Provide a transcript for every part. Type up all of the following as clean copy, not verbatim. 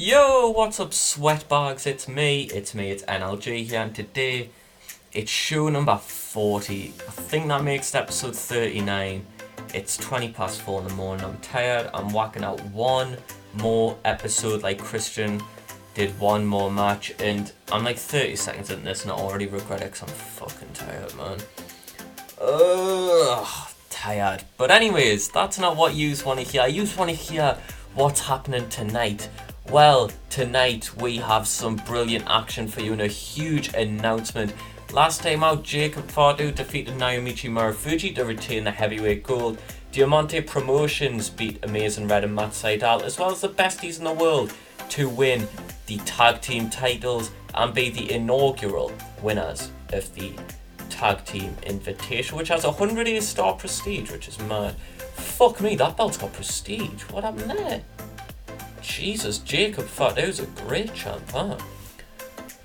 Yo, what's up, sweatbags? It's me, it's NLG here, and today it's show number 40. I think that makes it episode 39. It's 20 past 4 in the morning. I'm tired. I'm whacking out one more episode like Christian did, one more match, and I'm like 30 seconds in this and I already regret it because I'm fucking tired, man. Ugh, tired. But anyways, that's not what yous want to hear. Yous want to hear what's happening tonight. Well, tonight we have some brilliant action for you and a huge announcement. Last time out, Jacob Fatu defeated Naomichi Marufuji to retain the heavyweight gold. Diamante Promotions beat Amazing Red and Matt Seidel, as well as the besties in the world, to win the tag team titles and be the inaugural winners of the tag team invitation, which has 100 A-star prestige, which is mad. Fuck me, that belt's got prestige. What happened there? Jesus, Jacob Fatu's a great champ, huh?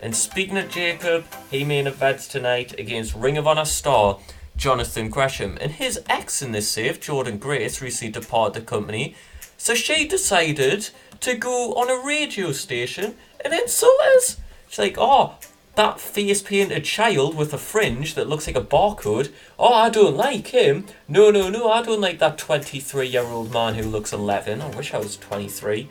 And speaking of Jacob, he main events tonight against Ring of Honor star Jonathan Gresham. And his ex in this save, Jordan Grace, recently departed the company. So she decided to go on a radio station and insult us. She's like, oh, that face-painted child with a fringe that looks like a barcode. Oh, I don't like him. No, I don't like that 23-year-old man who looks 11. I wish I was 23.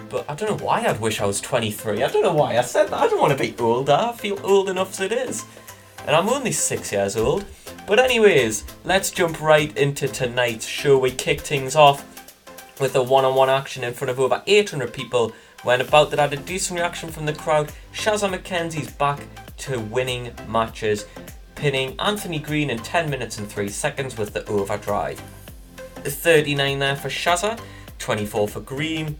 But I don't know why I'd wish I was 23. I don't know why I said that. I don't want to be older. I feel old enough as it is. And I'm only 6 years old. But anyways, let's jump right into tonight's show. We kick things off with a one-on-one action in front of over 800 people. When about that had a decent reaction from the crowd, Shazza McKenzie's back to winning matches, pinning Anthony Green in 10 minutes and 3 seconds with the overdrive. 39 there for Shazza, 24 for Green.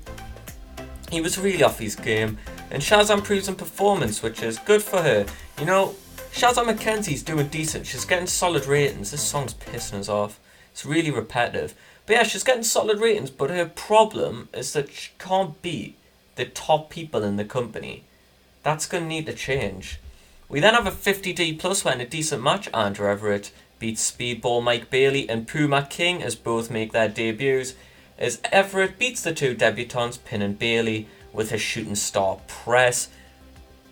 He was really off his game, and Shazza improves in performance, which is good for her. You know, Shazza McKenzie's doing decent. She's getting solid ratings. This song's pissing us off. It's really repetitive. But yeah, she's getting solid ratings, but her problem is that she can't beat the top people in the company. That's going to need to change. We then have a 50D plus where in a decent match, Andrew Everett beats Speedball Mike Bailey and Puma King as both make their debuts, as Everett beats the two debutantes, pinning Bailey with a shooting star press.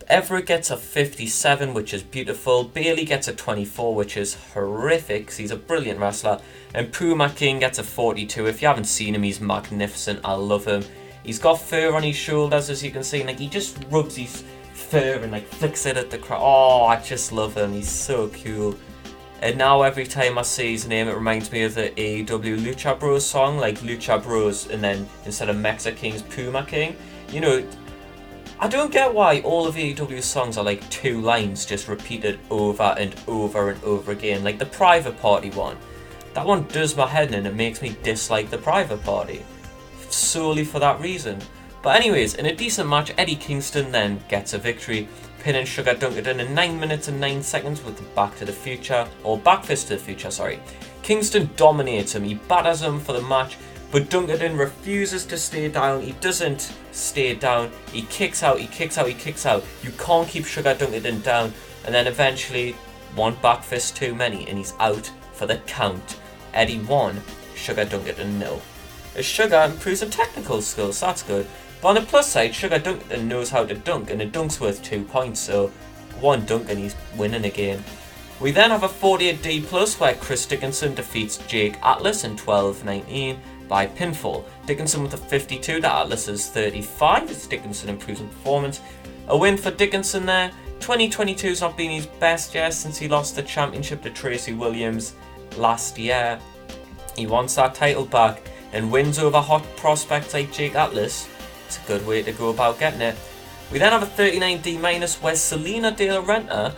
Everett gets a 57, which is beautiful. Bailey gets a 24, which is horrific because he's a brilliant wrestler. And Puma King gets a 42. If you haven't seen him, he's magnificent. I love him. He's got fur on his shoulders, as you can see. Like, he just rubs his fur and like flicks it at the crowd. Oh, I just love him. He's so cool. And now every time I see his name, it reminds me of the AEW Lucha Bros song, like Lucha Bros, and then instead of Mexa King's Puma King. You know, I don't get why all of AEW's songs are like 2 lines just repeated over and over and over again. Like the Private Party one. That one does my head in and it makes me dislike the Private Party. Solely for that reason. But anyways, in a decent match, Eddie Kingston then gets a victory, pinning Sugar Dunkerton in 9 minutes and 9 seconds with the Back Fist to the Future, sorry. Kingston dominates him, he batters him for the match, but Dunkerton refuses to stay down. He doesn't stay down, he kicks out. You can't keep Sugar Dunkerton down, and then eventually one back fist too many and he's out for the count. Eddie 1, Sugar Dunkerton 0. As Sugar improves in technical skills, that's good. But on the plus side, Sugar Dunkerton knows how to dunk, and a dunk's worth 2 points, so 1 dunk and he's winning again. We then have a 48D plus where Chris Dickinson defeats Jake Atlas in 12-19 by pinfall. Dickinson with a 52 to Atlas's 35 as Dickinson improves in performance. A win for Dickinson there. 2022's not been his best year since he lost the championship to Tracy Williams last year. He wants that title back and wins over hot prospects like Jake Atlas. It's a good way to go about getting it. We then have a 39D minus where Selena De La Renta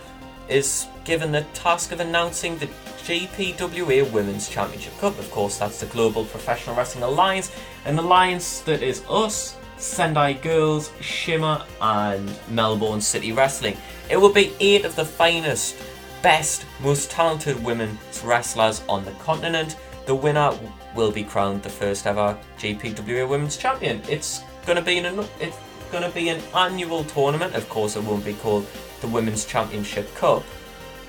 is given the task of announcing the GPWA Women's Championship Cup. Of course, that's the Global Professional Wrestling Alliance, an alliance that is us, Sendai Girls, Shimmer, and Melbourne City Wrestling. It will be 8 of the finest, best, most talented women's wrestlers on the continent. The winner will be crowned the first ever GPWA Women's Champion. It's gonna be an annual tournament. Of course, it won't be called the Women's Championship Cup.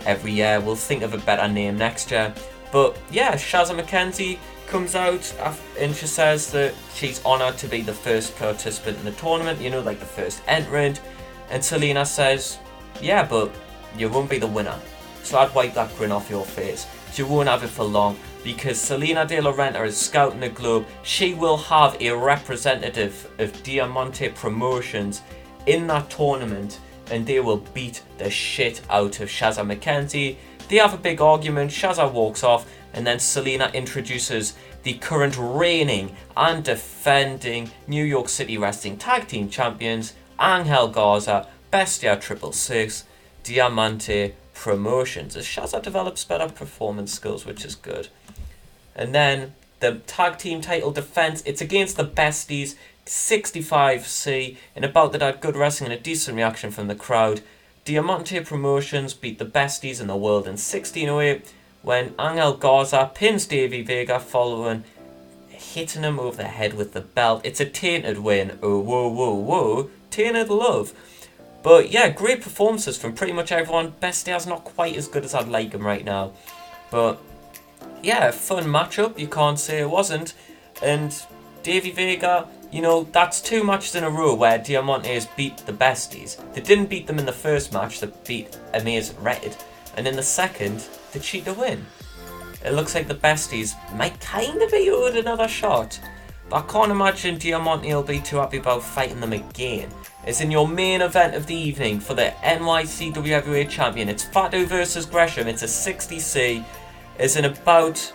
Every year we'll think of a better name next year. But yeah, Shazza McKenzie comes out and she says that she's honoured to be the first participant in the tournament, you know, like the first entrant. And Selena says, yeah, but you won't be the winner. So I'd wipe that grin off your face. She won't have it for long, because Selena De La Renta is scouting the globe. She will have a representative of Diamante Promotions in that tournament, and they will beat the shit out of Shazza McKenzie. They have a big argument, Shazza walks off, and then Selena introduces the current reigning and defending New York City Wrestling Tag Team Champions, Angel Garza, Bestia 666, Diamante Promotions, as Shazza develops better performance skills, which is good. And then the tag team title defense, it's against the Besties, 65C, in a bout that had good wrestling and a decent reaction from the crowd. Diamante Promotions beat the Besties in the world in 1608 when Angel Garza pins Davey Vega following hitting him over the head with the belt. It's a tainted win. Oh, whoa, whoa, whoa. Tainted love. But yeah, great performances from pretty much everyone. Bestia's not quite as good as I'd like him right now. But yeah, fun matchup. You can't say it wasn't. And Davey Vega, you know, that's 2 matches in a row where Diamantes beat the Besties. They didn't beat them in the first match, they beat Amaze Red. And in the second, they cheat to win. It looks like the Besties might kind of be owed another shot. But I can't imagine Diamante will be too happy about fighting them again. It's in your main event of the evening for the NYCW Heavyweight Champion. It's Fatu versus Gresham. It's a 60C. It's in about...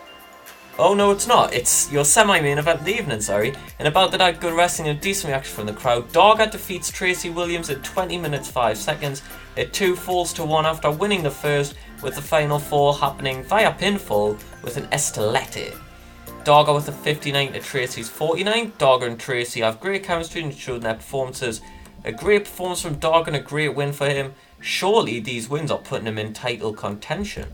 Oh no, it's not. It's your semi-main event of the evening, sorry. In about that had good wrestling and a decent reaction from the crowd. Dogger defeats Tracy Williams in 20 minutes 5 seconds. It 2 falls to 1 after winning the first, with the final 4 happening via pinfall with an Estelette. Dogger with a 59 to Tracy's 49. Dogger and Tracy have great chemistry and showed their performances. A great performance from Dogger and a great win for him. Surely these wins are putting him in title contention.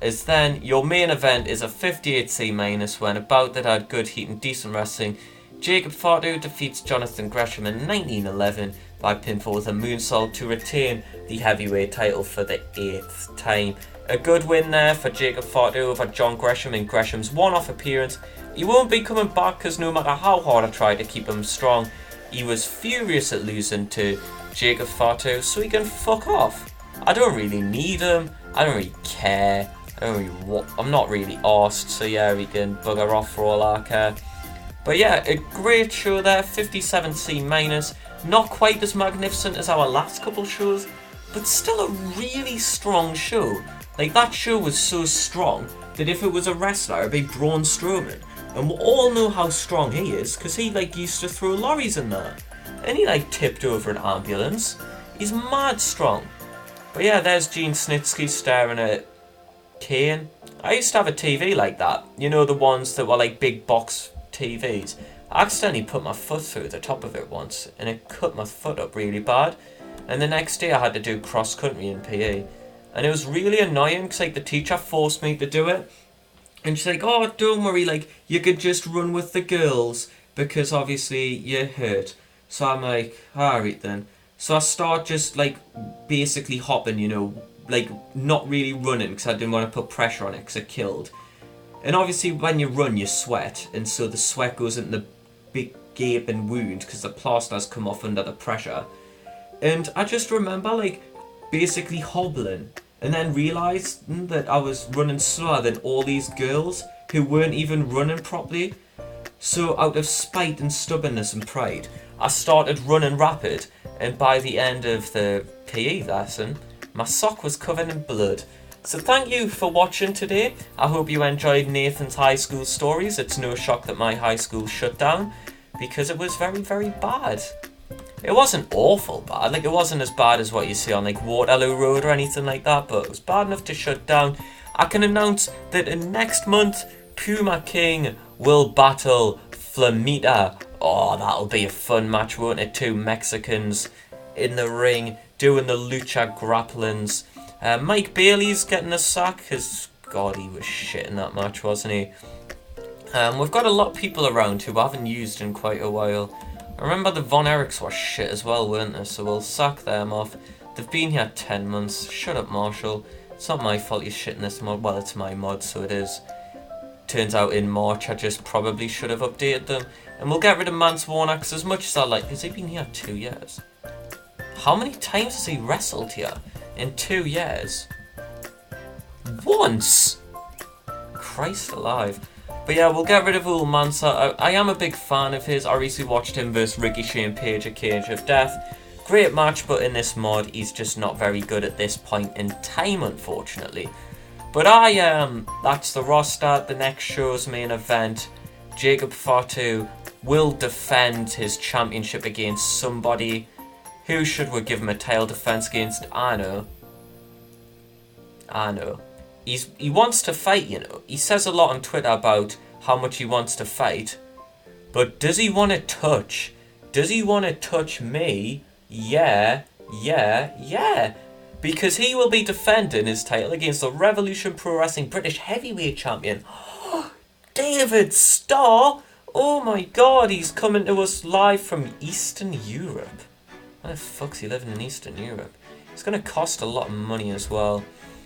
As then, your main event is a 58C minus when a bout that had good heat and decent wrestling. Jacob Fatu defeats Jonathan Gresham in 1911 by pinfall with a moonsault to retain the heavyweight title for the 8th time. A good win there for Jacob Fatu over John Gresham in Gresham's one-off appearance. He won't be coming back because no matter how hard I try to keep him strong, he was furious at losing to Jacob Fatu, so he can fuck off. I don't really need him, I don't really care. I'm not really arsed, so yeah, we can bugger off for all I care. But yeah, a great show there, 57C minus. Not quite as magnificent as our last couple shows, but still a really strong show. Like, that show was so strong that if it was a wrestler, it'd be Braun Strowman. And we all know how strong he is, because he like used to throw lorries in there. And he like tipped over an ambulance. He's mad strong. But yeah, there's Gene Snitsky staring at Kane. I used to have a TV like that. You know, the ones that were like big box TVs. I accidentally put my foot through the top of it once, and it cut my foot up really bad. And the next day I had to do cross country in PE. And it was really annoying because like the teacher forced me to do it. And she's like, oh, don't worry, like, you could just run with the girls because obviously you're hurt. So I'm like, alright then. So I start just like basically hopping, you know, like not really running because I didn't want to put pressure on it because it killed. And obviously when you run you sweat, and so the sweat goes into the big gaping wound because the plaster has come off under the pressure. And I just remember like basically hobbling and then realising that I was running slower than all these girls who weren't even running properly. So out of spite and stubbornness and pride, I started running rapid, and by the end of the PE lesson, my sock was covered in blood. So thank you for watching today. I hope you enjoyed Nathan's high school stories. It's no shock that my high school shut down because it was very, very bad. It wasn't awful bad, like it wasn't as bad as what you see on like Waterloo Road or anything like that, but it was bad enough to shut down. I can announce that in next month, Puma King will battle Flamita. Oh, that'll be a fun match, won't it? 2 Mexicans in the ring doing the lucha grapplings. Mike Bailey's getting a sack because, God, he was shit in that match, wasn't he? We've got a lot of people around who I haven't used in quite a while. I remember the Von Erichs were shit as well, weren't they? So we'll sack them off. They've been here 10 months. Shut up, Marshall. It's not my fault you're shitting this mod. Well, it's my mod, so it is. Turns out in March I just probably should have updated them. And we'll get rid of Mance Warner, because as much as I like... Has he been here 2 years? How many times has he wrestled here in 2 years? Once! Christ alive. But yeah, we'll get rid of Ul Mansa. I am a big fan of his. I recently watched him versus Ricochet and Page at Cage of Death. Great match, but in this mod, he's just not very good at this point in time, unfortunately. But that's the roster. The next show's main event. Jacob Fatu will defend his championship against somebody. Who should we give him a title defense against? I know. He wants to fight, you know. He says a lot on Twitter about how much he wants to fight. But does he want to touch? Does he want to touch me? Yeah. Because he will be defending his title against the Revolution Pro Wrestling British Heavyweight Champion. David Starr! Oh my god, he's coming to us live from Eastern Europe. Why the fuck's he living in Eastern Europe? It's going to cost a lot of money as well.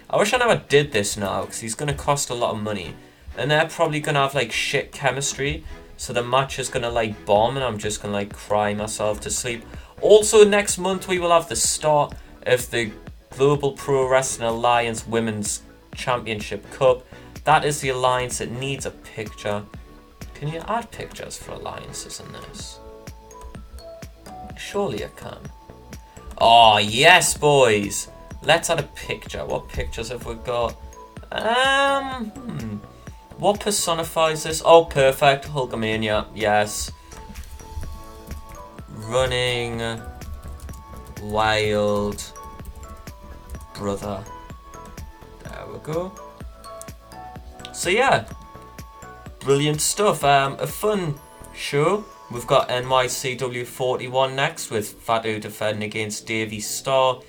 I wish I never did this now, because he's going to cost a lot of money. And they're probably going to have, like, shit chemistry. So the match is going to, like, bomb, and I'm just going to, like, cry myself to sleep. Also, next month we will have the start of the Global Pro Wrestling Alliance Women's Championship Cup. That is the alliance that needs a picture. Can you add pictures for alliances in this? Surely you can. Oh, yes, boys. Let's add a picture. What pictures have we got? What personifies this? Oh, perfect. Hulkamania. Yes. Running Wild Brother. There we go. So yeah, brilliant stuff. A fun show. We've got NYCW 41 next with Fatu defending against Davey Starr.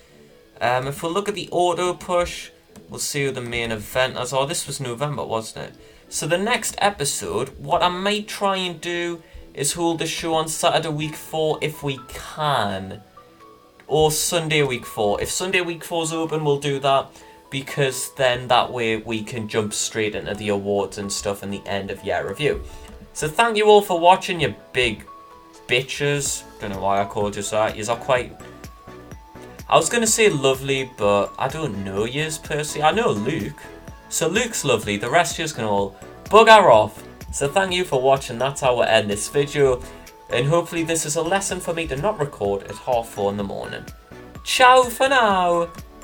If we look at the auto push, we'll see who the main event is. Oh, this was November, wasn't it? So the next episode, what I might try and do is hold the show on Saturday week 4 if we can. Or Sunday week 4. If Sunday week 4's open, we'll do that. Because then that way we can jump straight into the awards and stuff in the end of year review. So thank you all for watching, you big bitches. Don't know why I called you that. Yous are quite... I was going to say lovely, but I don't know yous personally. I know Luke. So Luke's lovely. The rest of yous can all bugger off. So thank you for watching. That's how we'll end this video. And hopefully this is a lesson for me to not record at 4:30 in the morning. Ciao for now.